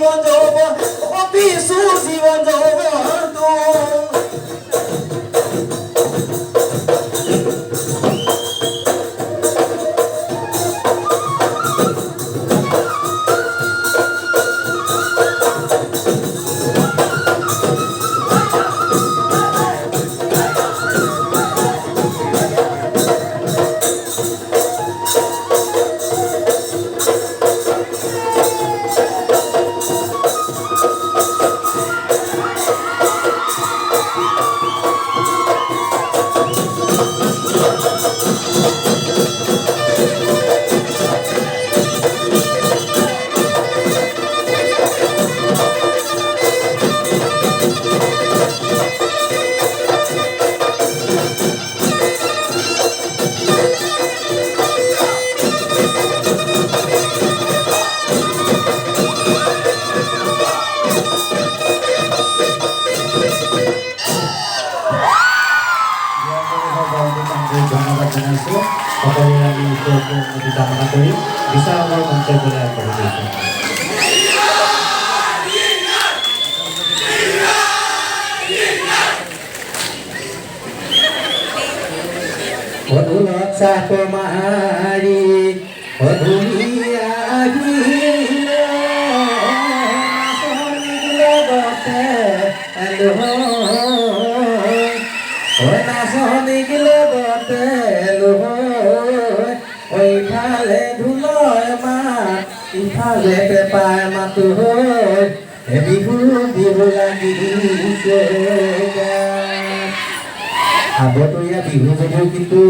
জীবন যৌবন অপিসু জীবন যৌবন সকলোৰে আমি ঈশ্বৰক উন্নতি কামনা কৰি বিচাৰৰ মন্ত্ৰলৈ আগবাঢ়ি গৈছোঁ। অধুনত চাপ মাৰি অধুনি আহিলে লগতে নাচনীক লগতে ইফালে ঢোলৰ মাত ইফালে পেপাৰ মাতো হৈ বিহু বিহু লাগিছে আগতৰীয়া বিহু যদিও কিন্তু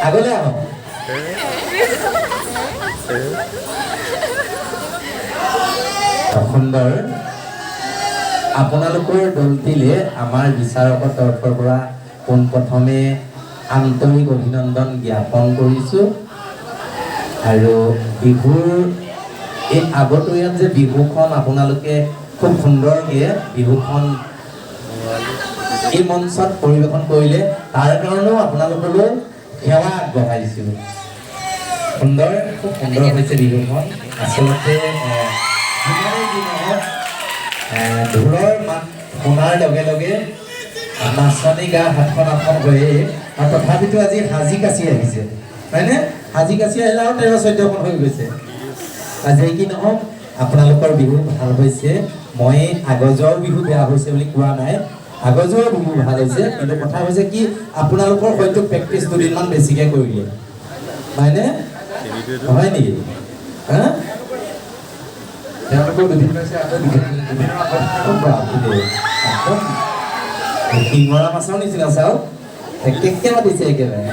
আগলৈ আহক সুন্দৰ আপোনালোকৰ দলটিলে আমাৰ বিচাৰকৰ তৰফৰ পৰা পোনপ্ৰথমে আন্তৰিক অভিনন্দন জ্ঞাপন কৰিছোঁ আৰু বিহুৰ এই আগতৰীয়াত যে বিহুখন আপোনালোকে খুব সুন্দৰকৈ বিহুখন এই মঞ্চত পৰিৱেশন কৰিলে তাৰ কাৰণেও আপোনালোকলৈ সেৱা আগবঢ়াইছোঁ। সুন্দৰ খুব সুন্দৰ হৈছে বিহুখন। আচলতে ঢোলৰ মাত শুনাৰ লগে লগে নাচনী গা হাতখন আপন হৈয়ে আৰু তথাপিতো আজি সাজি কাচি আহিছে হয়নে? সাজি কাচি আহিলে আৰু 13-14খন হৈ গৈছে। আজি কি নহওক আপোনালোকৰ বিহু ভাল হৈছে। মই আগজৰ বিহু বেয়া হৈছে বুলি কোৱা নাই, আগজৰ বিহু ভাল হৈছে, কিন্তু কথা হৈছে কি আপোনালোকৰ হয়তো প্ৰেক্টিচ দুদিনমান বেছিকৈ কৰিলে হয়নে? নহয় নেকি? হা তেওঁলোকৰ দুদিন পাইছে আকৌ শিঙৰা মাছৰ নিচিনা চাওঁ একেকে মাতিছে একেবাৰে।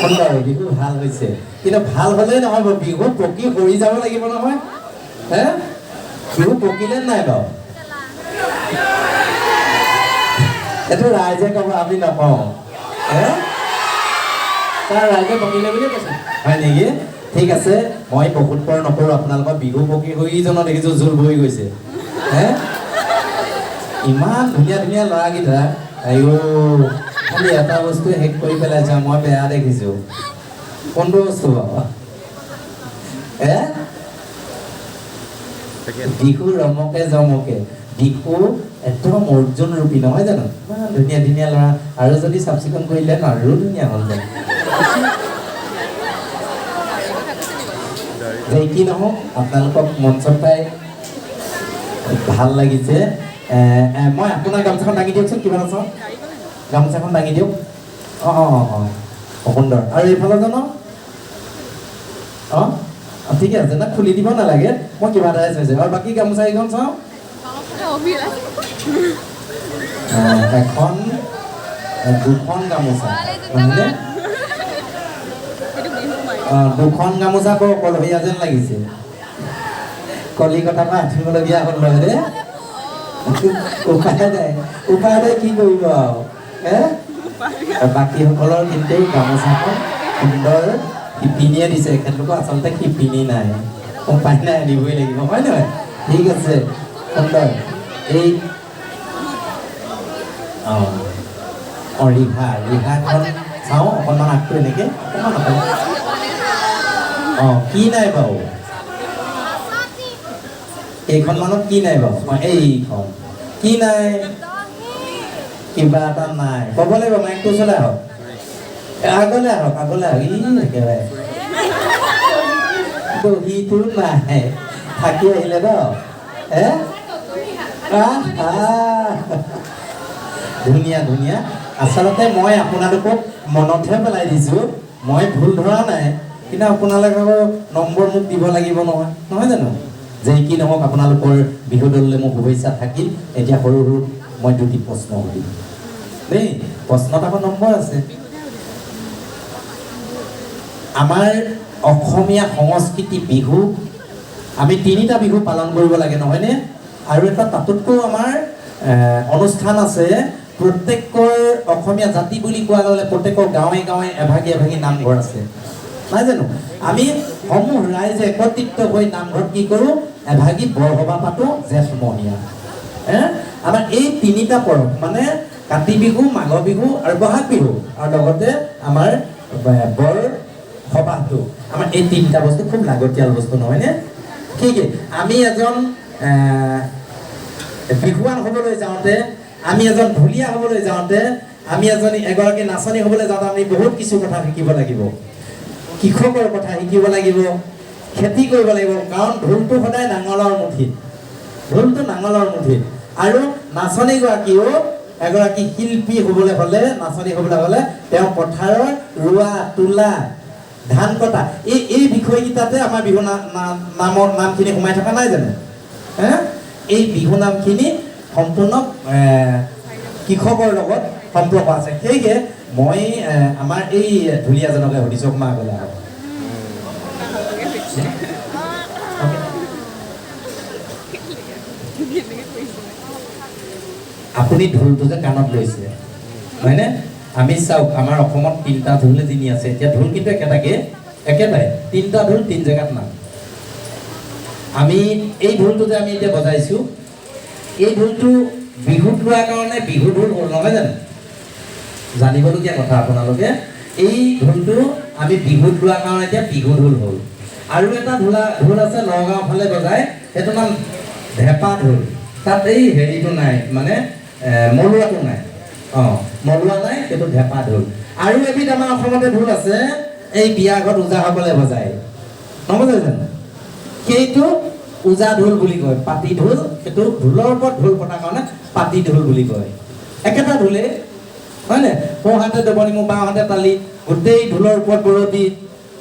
সুন্দৰ বিহু ভাল হৈছে, কিন্তু ভাল হ'লেই নহ'ব, বিহু পকি সৰি যাব লাগিব নহয়। হে বিহু পকিলে নাই বাৰু? এইটো ৰাইজে ক'ব, আমি নকওঁ। তাৰ ৰাইজে পকিলে বুলি কৈছে হয় নেকি? ঠিক আছে, মই বহুত পৰ নকৰোঁ। আপোনালোকৰ বিহু পকি সৰিজনৰ দেখিছোঁ জোল বহি গৈছে। হে ইমান ধুনীয়া ধুনীয়া ল'ৰাকেইটা আইও খালি এটা বস্তুৱে শেষ কৰি পেলাইছে, মই বেয়া দেখিছোঁ। কোনটো বস্তু বাৰু? বিহু ৰমকে জমকে, বিহু একদম অৰ্জুন ৰূপী নহয় জানো? ইমান ধুনীয়া ধুনীয়া ল'ৰা, আৰু যদি চাফ চিকুণ কৰিলে আৰু ধুনীয়া হ'ল যেন। কি নহওক আপোনালোকক মঞ্চত পাই ভাল লাগিছে। মই আপোনাৰ গামোচাখন দাঙি দিয়কচোন, কিমান আছ গামোচাখন দাঙি দিয়ক। অঁ অঁ অঁ অঁ সুন্দৰ। আৰু এইফালে জানো অঁ ঠিকে আছে না, খুলি দিব নালাগে, মই কিবা এটাই চাইছোঁ। আৰু বাকী গামোচা এইখন চাওঁ, এখন দুখন গামোচা নহয়নে? দুখন গামোচা বৰ অকলশৰীয়া যেন লাগিছে। কলিকতাৰ পৰা আঠিবলগীয়া হ'ল নহয়, উপায় নাই, উপায় নাই, কি কৰিব আৰু। বাকীসকলৰ কিন্তু গামোচাখন সুন্দৰ শিপিনীয়ে দিছে, এখেতলোকৰ আচলতে শিপিনী নাই, উপায় নাই, আনিবই লাগিব হয় নহয়? ঠিক আছে সুন্দৰ। এই ৰিহাখন চাওঁ অকণমান আগটো এনেকৈ অকণমান কি নাই বাৰু এইখন মানত কি নাই বাৰু এইখন কি নাই কিবা এটা নাই ক'ব লাগিব মাইকটো ওচৰলৈ আহক আগলৈ আহক একেবাৰে দহিটো নাই থাকি আহিলে ন ধুনীয়া ধুনীয়া আচলতে মই আপোনালোকক মনতহে পেলাই দিছোঁ মই ভুল ধৰা নাই কিন্তু আপোনালোকৰ নম্বৰ মোক দিব লাগিব নহয় নহয় জানো যে কি নহওক আপোনালোকৰ বিহু দললৈ মোক শুভেচ্ছা থাকিল এতিয়া সৰু সৰু মই দুটি প্ৰশ্ন সুধিম দেই প্ৰশ্নত আকৌ নম্বৰ আছে আমাৰ অসমীয়া সংস্কৃতি বিহু আমি তিনিটা বিহু পালন কৰিব লাগে নহয়নে আৰু এটা তাতোতকৈ আমাৰ অনুষ্ঠান আছে প্ৰত্যেকৰ অসমীয়া জাতি বুলি কোৱা গ'লে প্ৰত্যেকৰ গাঁৱে গাঁৱে এভাগী এভাগী নামঘৰ আছে নাই জানো আমি সমূহ ৰাইজে একত্ৰিত হৈ নামঘৰত কি কৰোঁ এভাগী বৰসভা পাতোঁ জেঠমহীয়া আমাৰ এই তিনিটা পৰৱ মানে কাতি বিহু মাঘ বিহু আৰু বহাগ বিহু আৰু লগতে আমাৰ বৰ সবাহটো আমাৰ এই তিনিটা বস্তু খুব লাগতিয়াল বস্তু নহয়নে ঠিকে আমি এজন বিহুৱান হ'বলৈ যাওঁতে আমি এজন ঢুলীয়া হ'বলৈ যাওঁতে আমি এগৰাকী নাচনী হ'বলৈ যাওঁতে আমি বহুত কিছু কথা শিকিব লাগিব কৃষকৰ কথা শিকিব লাগিব খেতি কৰিব লাগিব কাৰণ ঢোলটো সদায় নাঙলৰ মুঠিত আৰু নাচনীগৰাকীও এগৰাকী শিল্পী হ'বলৈ হ'লে নাচনী হ'বলৈ হ'লে তেওঁ পথাৰৰ ৰোৱা তোলা ধান কটা এই বিষয়কেইটাতে আমাৰ বিহু নামৰ নামখিনি সোমাই থকা নাই জানো এই বিহু নামখিনি সম্পূৰ্ণ কৃষকৰ লগত সম্পৰ্ক আছে সেয়ে মই আমাৰ এই ঢুলীয়াজনকে সুধিছোঁ মা গ'লে আপুনি ঢোলটো যে কাণত লৈছে হয়নে আমি চাওক আমাৰ অসমত তিনিটা ঢোল যিনি আছে এতিয়া ঢোল কিন্তু একেটাই তিনিটা ঢোল তিন জেগাত নাম আমি এই ঢোলটো যে আমি এতিয়া বজাইছোঁ এই ঢোলটো বিহুত লোৱাৰ কাৰণে বিহু ঢোল হ'ল নহয় জানো জানিবলগীয়া কথা আপোনালোকে এই ঢোলটো আমি বিহুত লোৱাৰ কাৰণে এতিয়া বিহু ঢোল হ'ল আৰু এটা ঢোল আছে নগাঁও ফালে বজায় সেইটো নাম ঢেপা ঢোল তাত এই হেৰিটো নাই মানে মলুৱাটো নাই মলুৱা নাই সেইটো ঢেপা ঢোল আৰু এবিধ আমাৰ অসমতে ঢোল আছে এই বিয়া ঘৰত ওজাসকলে বজায় নবজায় জানো সেইটো ওজা ঢোল বুলি কয় পাতি ঢোল সেইটো ঢোলৰ ওপৰত ঢোল পতাৰ কাৰণে পাতি ঢোল বুলি কয় একেটা ঢোলে হয়নে সোঁহাতে দবনি মোৰ বাওঁহাতে তালি গোটেই ঢোলৰ ওপৰত বৰতি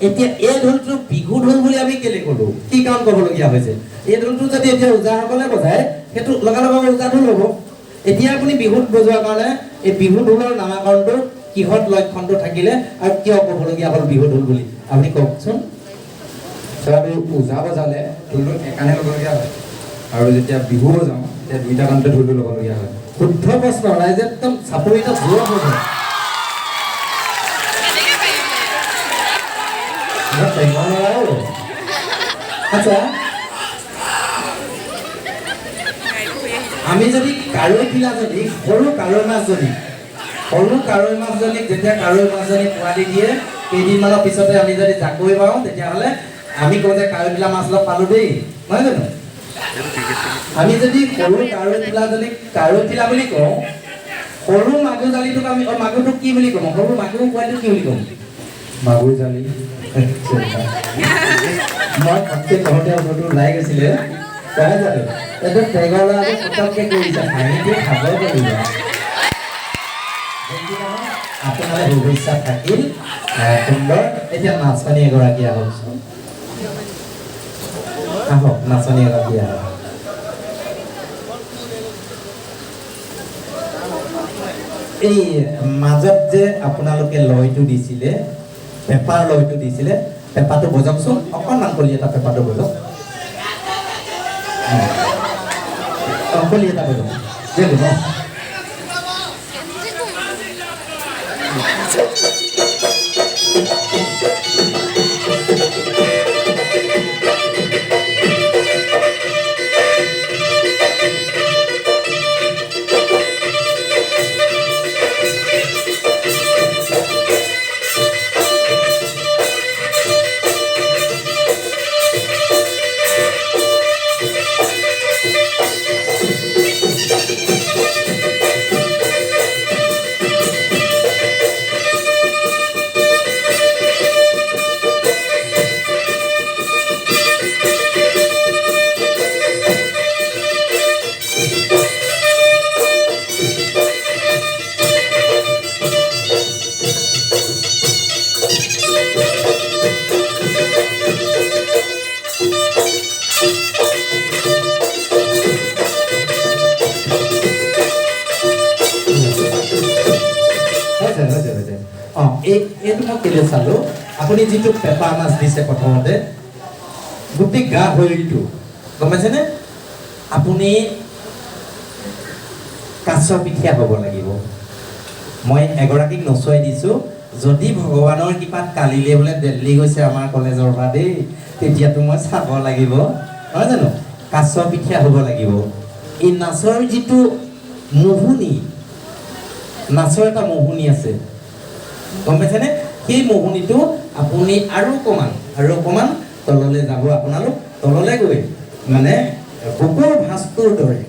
এতিয়া এই ঢোলটো বিহু ঢোল বুলি আমি কেলে ক'লোঁ কি কাৰণ ক'বলগীয়া হৈছে এই ঢোলটো যদি এতিয়া ওজাসকলে বজায় সেইটো লগালগ ওজা ঢোল হ'ব এতিয়া আপুনি বিহুত বজোৱাৰ কাৰণে এই বিহু ঢোলৰ নামাকৰণটো কিহত লক্ষণটো থাকিলে আৰু কিয় ক'বলগীয়া হ'ল বিহু ঢোল বুলি আপুনি কওকচোন আমি ওজা বজালে ঢোলটো একানে ল'বলগীয়া হয় আৰু যেতিয়া বিহু বজাওঁ তেতিয়া দুইটা কাণতে ঢোলটো ল'বলগীয়া হয় শুদ্ধ প্ৰশ্ন ৰাইজে একদম চাপৰিটা জোৰ হ'ব আচ্ছা আমি যদি কাৰৈ পিলা যদি সৰু কাৰৈ মাছজনীক যেতিয়া কাৰৈ মাছজনী পোৱালি দিয়ে কেইদিনমানৰ পিছতে আমি যদি জাকৈ পাওঁ তেতিয়াহ'লে আমি কওঁ যে কাৰৈ পিলা মাছ অলপ পালোঁ দেই নহয় জানো আমি যদি সৰু কাৰৈ পিলাজনীক কাৰৈ পিলা বুলি কওঁ সৰু মাগুৰ জালিটোক আমি মাগুৰটোক কি বুলি কওঁ সৰু মাগুৰ পোৱালিটোক কি বুলি কওঁ মাগুৰ জালি মই ভাবতে কওঁতে হয়তো ওলাই গৈছিলে নহয় জানো এইটো টেঙৰ আজি পটককৈ কৰিছে হাঁহিটো খাব পাৰিব আপোনালৈ শুভেচ্ছা থাকিল সুন্দৰ এতিয়া নাচনী এগৰাকী আহকচোন আহক নাচনী এগৰাকী আহক এই মাজত যে আপোনালোকে লয়টো দিছিলে পেপাৰ লয়টো দিছিলে পেপাৰটো বজাওকচোন অকণমান কলি এটা পেপাৰটো বজাওক কলি এটা বজাওক যে বজাওক এইটো মই কেলৈ চালোঁ, আপুনি যিটো পেপা মাছ দিছে প্ৰথমতে গোটেই গাহৰিটো গম পাইছেনে? আপুনি কাছ পিঠিয়া হ'ব লাগিব। মই এগৰাকীক নচুৱাই দিছোঁ, যদি ভগৱানৰ কৃপাত কালিলৈ বোলে দিল্লী গৈছে আমাৰ কলেজৰ পৰা দেই, তেতিয়াতো মই চাব লাগিব, নহয় জানো? কাছ পিঠিয়া হ'ব লাগিব। এই নাচৰ যিটো মোহনি, নাচৰ এটা মোহনি আছে গম পাইছেনে? সেই মোহনিটো আপুনি আৰু অকণমান তললৈ যাব। আপোনালোক তললৈ গৈ মানে বুকুৰ ভাঁজটোৰ দৰে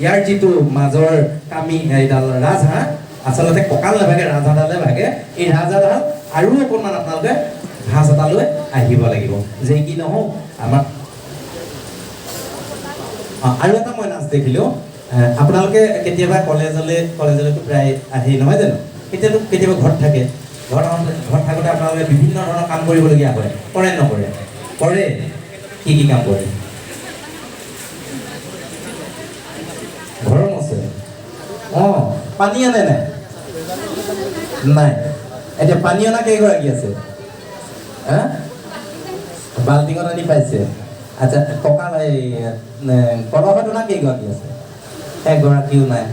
ইয়াৰ যিটো মাজৰ কামি এইডাল ৰাজহাঁহ, আচলতে কঁকাল নাভাগে, ৰাজহাঁহডালে ভাগে। এই ৰাজহাঁহডাল আৰু অকণমান আপোনালোকে ভাঁজ এটালৈ আহিব লাগিব। যে কি নহওক আমাৰ আৰু এটা মই নাচ দেখিলোঁ, আপোনালোকে কেতিয়াবা কলেজলৈতো প্ৰায় আহেই নহয় জানো? কেতিয়াবা ঘৰত থাকে, ঘৰত থাকোঁতে আপোনালোকে বিভিন্ন ধৰণৰ কাম কৰিবলগীয়া হয়, কৰে নকৰে? কৰে। কি কাম কৰে? ঘৰৰ মচে। অঁ, পানী আনে নাই? নাই। এতিয়া পানী অনা কেইগৰাকী আছে? হা, বাল্টিঙত আনি পাইছে। আচ্ছা, কঁকাল এই কলহত অনা কেইগৰাকী আছে? এগৰাকীও নাই।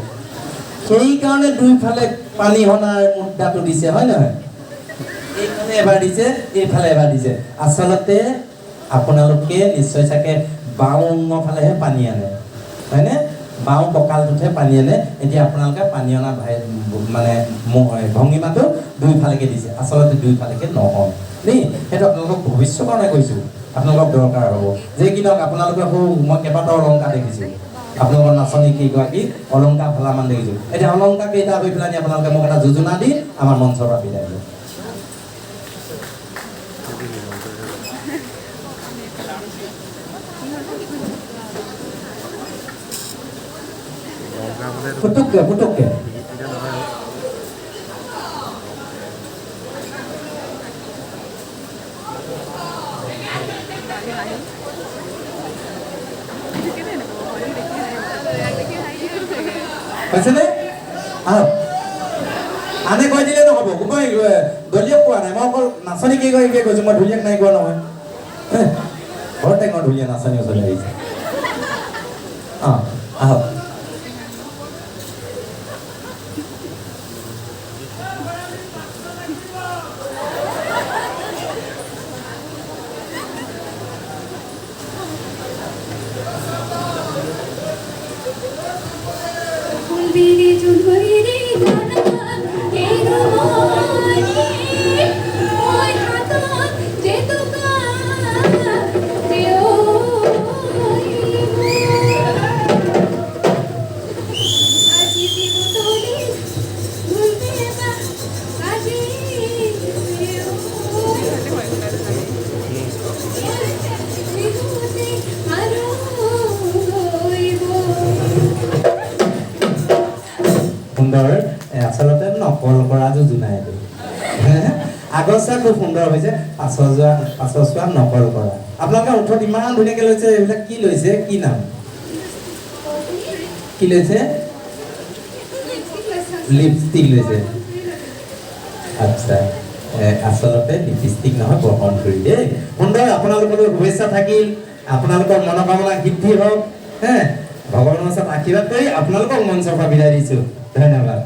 সেইকাৰণে দুইফালে পানী অনাৰ মুদ্ৰাটো দিছে, হয় নহয়? এইফালে এবাৰ দিছে, এইফালে এবাৰ দিছে। আচলতে আপোনালোকে নিশ্চয় চাগে বাওঁ ফালেহে পানী আনে, হয়নে? বাওঁ কঁকালটোতহে পানী আনে। এতিয়া আপোনালোকে পানী অনা মানে ভংগীমাটো দুইফালেকে দিছে। আচলতে দুইফালেকে নহয় দেই, সেইটো আপোনালোকক ভৱিষ্যতৰ কাৰণে কৈছোঁ, আপোনালোকক দৰকাৰ হ'ব। যে কি নহওক আপোনালোকে মই কেইবাটাও অলংকাৰ দেখিছোঁ, আপোনালোকৰ নাচনী কেইগৰাকী অলংকাৰ ভালামান দেখিছোঁ। এতিয়া অলংকাৰ কেইটা হৈ পেলাই আপোনালোকে মোক এটা যোজনা দি আমাৰ মঞ্চৰ পৰা বিদায় দিব। পুতুককে পাইছেনে? আনে কৈ দিলে নহ'ব। মই দলীয়ক কোৱা নাই, মই অকল নাচনী কেইগৰাকীকে কৈছোঁ, মই ঢুলীয়াক নাই কোৱা নহয়। ঘৰতে মই ঢুলীয়া নাচনী ওচৰলৈ আহিছে। অঁ, আহক। সুন্দৰ, আচলতে নকল কৰা যোজনা এইটো। আগৰ চোৱা খুব সুন্দৰ হৈছে, পাছৰ চোৱা নকল কৰা। আপোনালোকে ওঠৰত ইমান ধুনীয়াকৈ লৈছে, এইবিলাক কি লৈছে? কি নাম? কি লৈছে? লিপষ্টিক লৈছে। আচ্ছা, আচলতে লিপষ্টিক নহয়, বহন কৰি দেই। সুন্দৰ, আপোনালোকলৈ শুভেচ্ছা থাকিল। আপোনালোকৰ মনোকামনা সিদ্ধি হওক। ভগৱানৰ ওচৰত আশীৰ্বাদ কৰি আপোনালোকক মঞ্চৰ পৰা বিদায় দিছোঁ। ধন্যবাদ।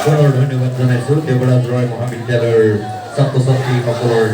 ধন্যবাদ জনাইছোঁ দেৱৰাজ ৰয় মহাবিদ্যালয়ৰ ছাত্ৰ ছাত্ৰীসকলৰ